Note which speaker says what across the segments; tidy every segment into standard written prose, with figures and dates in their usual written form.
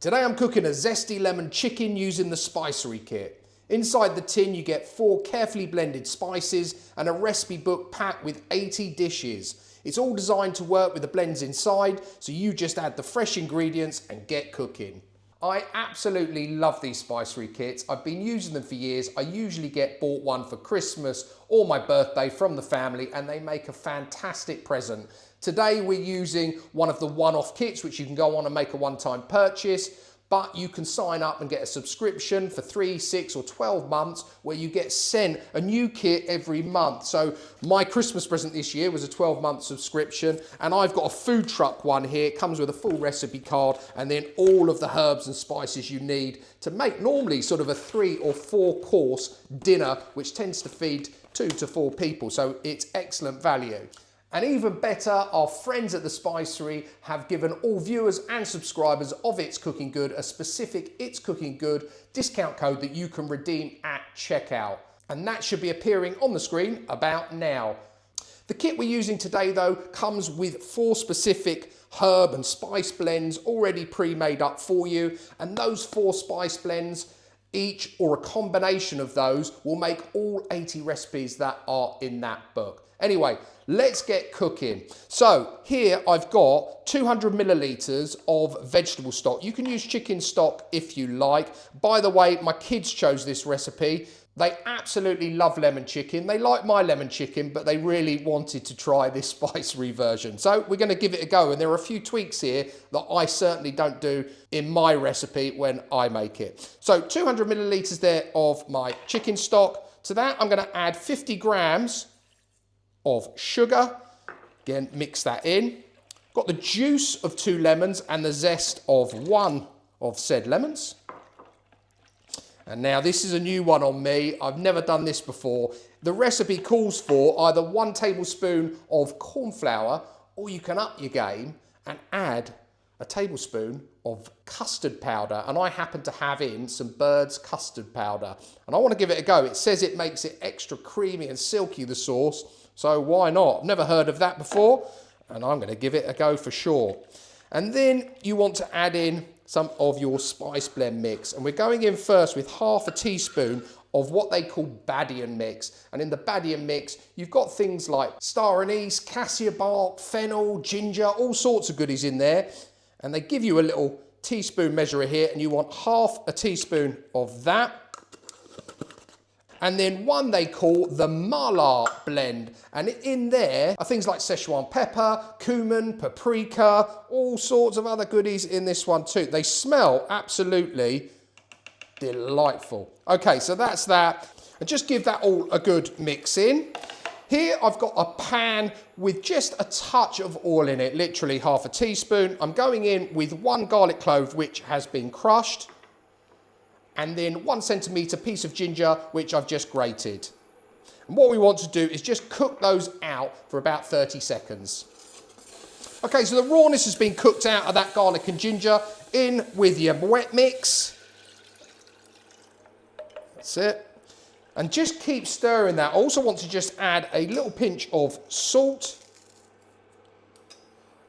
Speaker 1: Today I'm cooking a zesty lemon chicken using the Spicery Kit. Inside the tin you get 4 carefully blended spices and a recipe book packed with 80 dishes. It's all designed to work with the blends inside, so you just add the fresh ingredients and get cooking. I absolutely love these Spicery Kits. I've been using them for years. I usually get bought one for Christmas or my birthday from the family, and they make a fantastic present. Today we're using one of the one-off kits, which you can go on and make a one-time purchase, but you can sign up and get a subscription for 3, 6 or 12 months where you get sent a new kit every month. So my Christmas present this year was a 12-month subscription, and I've got a food truck one here. It comes with a full recipe card and then all of the herbs and spices you need to make normally sort of a 3 or 4 course dinner, which tends to feed 2 to 4 people. So it's excellent value. And even better, our friends at the Spicery have given all viewers and subscribers of It's Cooking Good a specific It's Cooking Good discount code that you can redeem at checkout. And that should be appearing on the screen about now. The kit we're using today though comes with 4 specific herb and spice blends already pre-made up for you. And those 4 spice blends, each or a combination of those, will make all 80 recipes that are in that book. Anyway, let's get cooking. So here I've got 200 millilitres of vegetable stock. You can use chicken stock if you like. By the way, my kids chose this recipe. They absolutely love lemon chicken. They like my lemon chicken, but they really wanted to try this spicery version. So we're going to give it a go. And there are a few tweaks here that I certainly don't do in my recipe when I make it. So 200 millilitres there of my chicken stock. To that, I'm going to add 50 grams of sugar. Again, mix that in. Got the juice of 2 lemons and the zest of 1 of said lemons. And now this is a new one on me. I've never done this before. The recipe calls for either 1 tablespoon of corn flour, or you can up your game and add a tablespoon of custard powder. And I happen to have in some Bird's custard powder. And I want to give it a go. It says it makes it extra creamy and silky, the sauce. So why not? I've never heard of that before, and I'm going to give it a go for sure. And then you want to add in some of your spice blend mix. And we're going in first with half a teaspoon of what they call Badian mix. And in the Badian mix, you've got things like star anise, cassia bark, fennel, ginger, all sorts of goodies in there. And they give you a little teaspoon measure here, and you want half a teaspoon of that. And then one they call the Mala blend. And in there are things like Szechuan pepper, cumin, paprika, all sorts of other goodies in this one too. They smell absolutely delightful. Okay, so that's that. And just give that all a good mix in. Here I've got a pan with just a touch of oil in it, literally half a teaspoon. I'm going in with 1 garlic clove, which has been crushed, and then 1 centimetre piece of ginger, which I've just grated. And what we want to do is just cook those out for about 30 seconds. Okay, so the rawness has been cooked out of that garlic and ginger. In with your wet mix. That's it. And just keep stirring that. I also want to just add a little pinch of salt.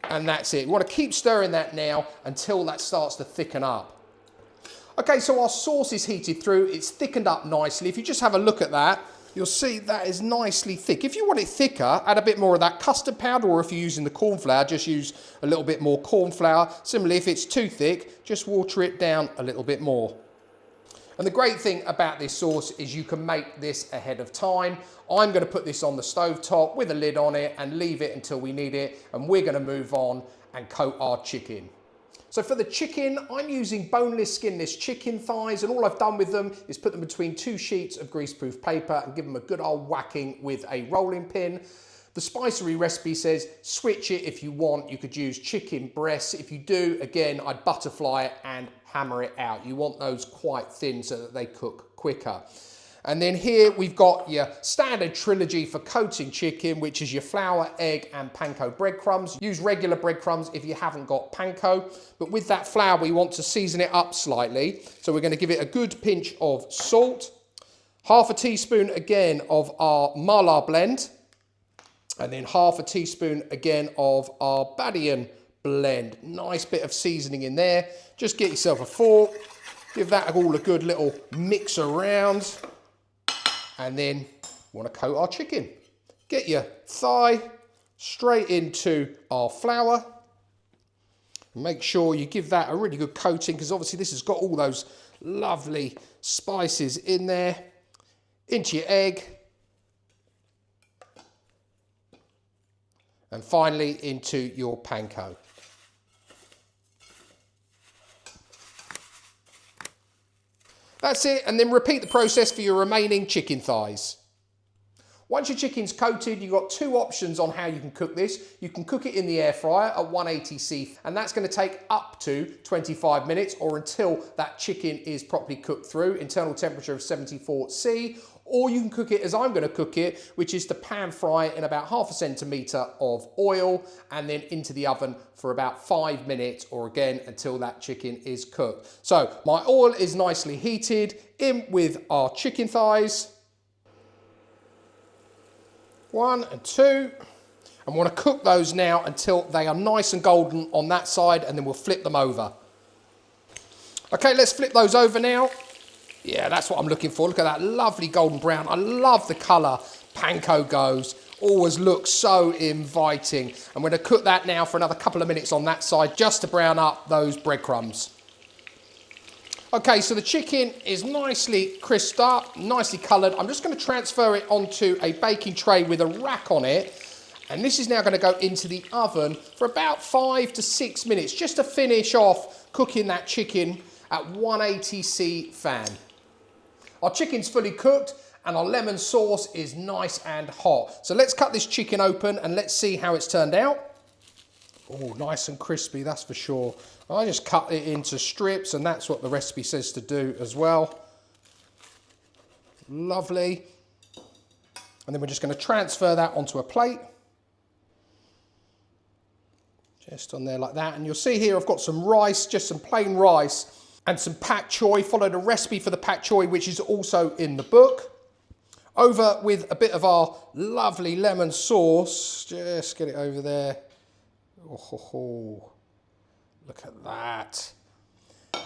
Speaker 1: And that's it. We want to keep stirring that now until that starts to thicken up. Okay, so our sauce is heated through. It's thickened up nicely. If you just have a look at that, you'll see that is nicely thick. If you want it thicker, add a bit more of that custard powder, or if you're using the corn flour, just use a little bit more corn flour. Similarly, if it's too thick, just water it down a little bit more. And the great thing about this sauce is you can make this ahead of time. I'm going to put this on the stove top with a lid on it and leave it until we need it. And we're going to move on and coat our chicken. So for the chicken, I'm using boneless, skinless chicken thighs, and all I've done with them is put them between 2 sheets of greaseproof paper and give them a good old whacking with a rolling pin. The Spicery recipe says switch it if you want. You could use chicken breasts. If you do, again, I'd butterfly it and hammer it out. You want those quite thin so that they cook quicker. And then here we've got your standard trilogy for coating chicken, which is your flour, egg, and panko breadcrumbs. Use regular breadcrumbs if you haven't got panko. But with that flour, we want to season it up slightly. So we're going to give it a good pinch of salt, half a teaspoon again of our Mala blend, and then half a teaspoon again of our Badian blend. Nice bit of seasoning in there. Just get yourself a fork, give that all a good little mix around, and then want to coat our chicken. Get your thigh straight into our flour. Make sure you give that a really good coating, because obviously this has got all those lovely spices in there. Into your egg. And finally into your panko. That's it, and then repeat the process for your remaining chicken thighs. Once your chicken's coated, you've got two options on how you can cook this. You can cook it in the air fryer at 180°, and that's going to take up to 25 minutes or until that chicken is properly cooked through, internal temperature of 74°C, or you can cook it as I'm going to cook it, which is to pan fry it in about 1/2 centimetre of oil and then into the oven for about 5 minutes, or again until that chicken is cooked. So my oil is nicely heated, in with our chicken thighs. 1 and 2, and want to cook those now until they are nice and golden on that side, and then we'll flip them over. Okay, let's flip those over now. Yeah, that's what I'm looking for. Look at that lovely golden brown. I love the colour panko goes. Always looks so inviting. I'm going to cook that now for another couple of minutes on that side, just to brown up those breadcrumbs. Okay, so the chicken is nicely crisped up, nicely coloured. I'm just going to transfer it onto a baking tray with a rack on it. And this is now going to go into the oven for about 5 to 6 minutes, just to finish off cooking that chicken at 180°C fan. Our chicken's fully cooked and our lemon sauce is nice and hot. So let's cut this chicken open and let's see how it's turned out. Oh, nice and crispy, that's for sure. I just cut it into strips, and that's what the recipe says to do as well. Lovely. And then we're just going to transfer that onto a plate. Just on there like that. And you'll see here I've got some rice, just some plain rice, and some pak choy. Followed a recipe for the pak choy, which is also in the book. Over with a bit of our lovely lemon sauce. Just get it over there. Oh, look at that.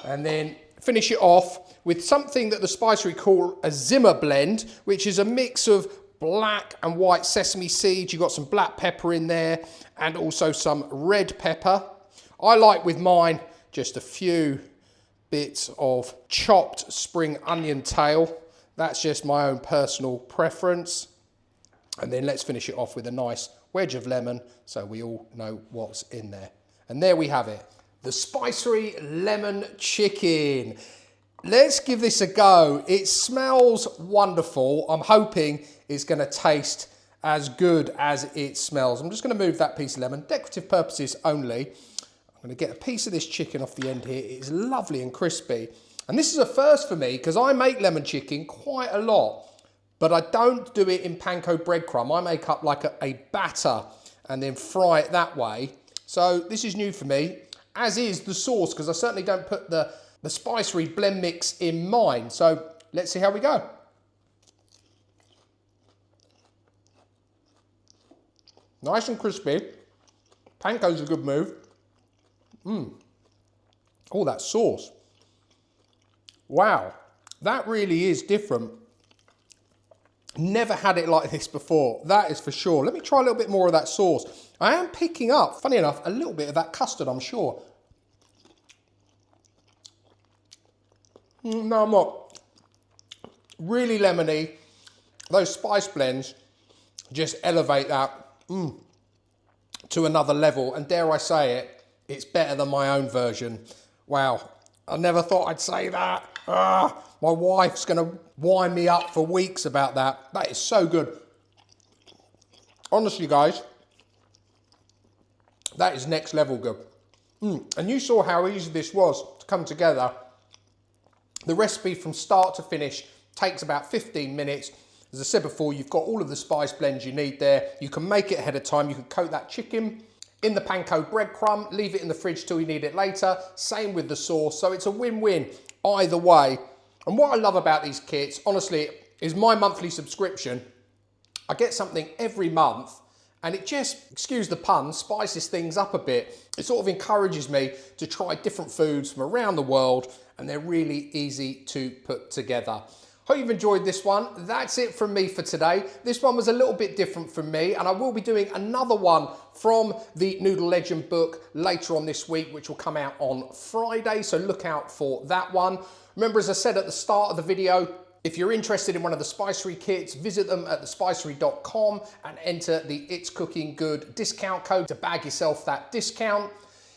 Speaker 1: And then finish it off with something that the Spicery call a Zimmer blend, which is a mix of black and white sesame seeds. You've got some black pepper in there and also some red pepper. I like with mine just a few bits of chopped spring onion tail. That's just my own personal preference. And then let's finish it off with a nice wedge of lemon, so we all know what's in there. And there we have it, the Spicery lemon chicken. Let's give this a go. It smells wonderful. I'm hoping it's going to taste as good as it smells. I'm just going to move that piece of lemon, decorative purposes only. I'm going to get a piece of this chicken off the end here. It is lovely and crispy. And this is a first for me, because I make lemon chicken quite a lot. But I don't do it in panko breadcrumb. I make up like a batter and then fry it that way. So this is new for me, as is the sauce, because I certainly don't put the Spicery blend mix in mine. So let's see how we go. Nice and crispy. Panko's a good move. Oh, that sauce. Wow, that really is different. Never had it like this before, that is for sure. Let me try a little bit more of that sauce. I am picking up, funny enough, a little bit of that custard, I'm sure. No, I'm not. Really lemony. Those spice blends just elevate that to another level. And dare I say it, it's better than my own version. Wow, I never thought I'd say that. My wife's going to wind me up for weeks about that. That is so good. Honestly, guys, that is next level good. And you saw how easy this was to come together. The recipe from start to finish takes about 15 minutes. As I said before, you've got all of the spice blends you need there. You can make it ahead of time. You can coat that chicken in the panko breadcrumb, leave it in the fridge till you need it later. Same with the sauce. So it's a win-win either way. And what I love about these kits, honestly, is my monthly subscription. I get something every month, and it just, excuse the pun, spices things up a bit. It sort of encourages me to try different foods from around the world, and they're really easy to put together. Hope you've enjoyed this one. That's it from me for today. This one was a little bit different from me, and I will be doing another one from the Noodle Legend book later on this week, which will come out on Friday, so look out for that one. Remember, as I said at the start of the video, if you're interested in one of the Spicery kits, visit them at thespicery.com and enter the It's Cooking Good discount code to bag yourself that discount.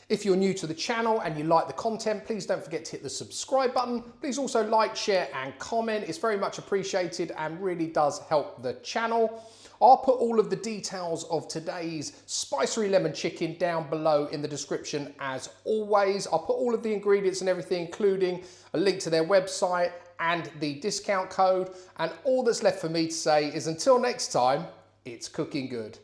Speaker 1: If you're new to the channel and you like the content, please don't forget to hit the subscribe button. Please also like, share and comment. It's very much appreciated and really does help the channel. I'll put all of the details of today's spicery lemon chicken down below in the description as always. I'll put all of the ingredients and everything, including a link to their website and the discount code. And all that's left for me to say is until next time, it's cooking good.